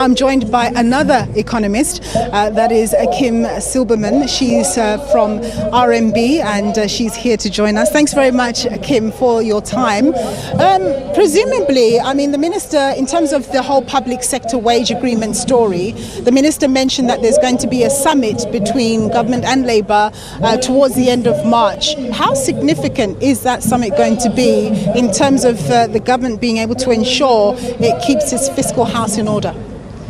I'm joined by another economist, that is Kim Silberman. She's from RMB and she's here to join us. Thanks very much, Kim, for your time. Presumably, I mean, the minister, in terms of the whole public sector wage agreement story, the minister mentioned that there's going to be a summit between government and Labour towards the end of March. How significant is that summit going to be in terms of the government being able to ensure it keeps its fiscal house in order?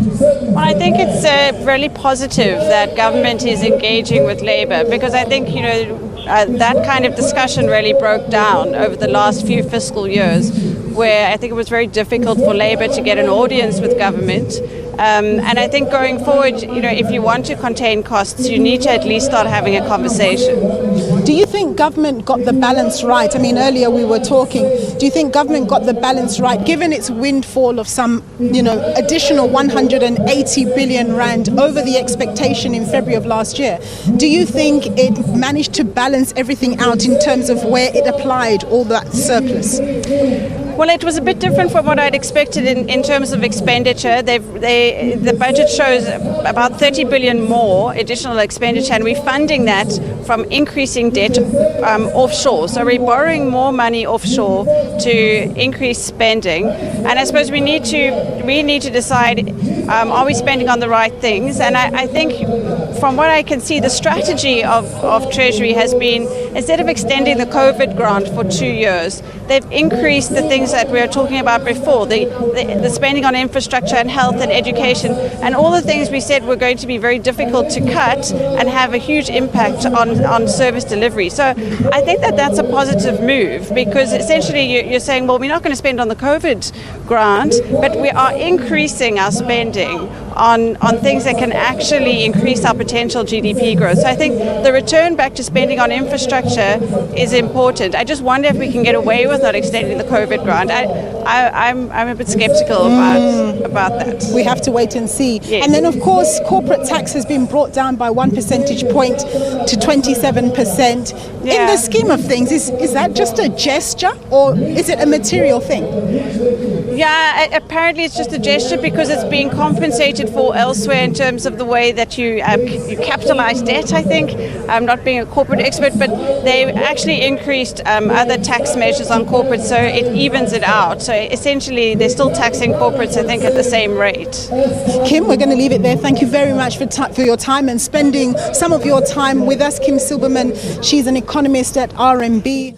Well, I think it's really positive that government is engaging with Labour, because I think, that kind of discussion really broke down over the last few fiscal years, where I think it was very difficult for Labour to get an audience with government. And I think going forward, if you want to contain costs, you need to at least start having a conversation. Do you think government got the balance right? I mean, earlier we were talking. Do you think government got the balance right, given its windfall of some, additional 180 billion rand over the expectation in February of last year? Do you think it managed to balance everything out in terms of where it applied all that surplus? Well, it was a bit different from what I'd expected in terms of expenditure. The budget shows about 30 billion more additional expenditure, and we're funding that from increasing debt offshore. So we're borrowing more money offshore to increase spending. And I suppose we need to decide, are we spending on the right things? And I think from what I can see, the strategy of Treasury has been, instead of extending the COVID grant for 2 years, they've increased the things that we were talking about before, the spending on infrastructure and health and education, and all the things we said were going to be very difficult to cut and have a huge impact on service delivery. So I think that that's a positive move, because essentially you're saying, well, we're not going to spend on the COVID grant, but we are increasing our spending on things that can actually increase our potential GDP growth. So I think the return back to spending on infrastructure is important. I just wonder if we can get away with not extending the COVID grant. I'm a bit skeptical about that. We have to wait and see. Yes. And then, of course, corporate tax has been brought down by 1 percentage point to 27%. Yeah. In the scheme of things, is that just a gesture, or is it a material thing? Yeah, apparently it's just a gesture, because it's being compensated for elsewhere in terms of the way that you capitalize debt, I think. I'm not being a corporate expert, but they actually increased other tax measures on corporates, so it evens it out. So essentially, they're still taxing corporates, I think, at the same rate. Kim, we're going to leave it there. Thank you very much for your time and spending some of your time with us. Kim Silberman, she's an economist at RMB.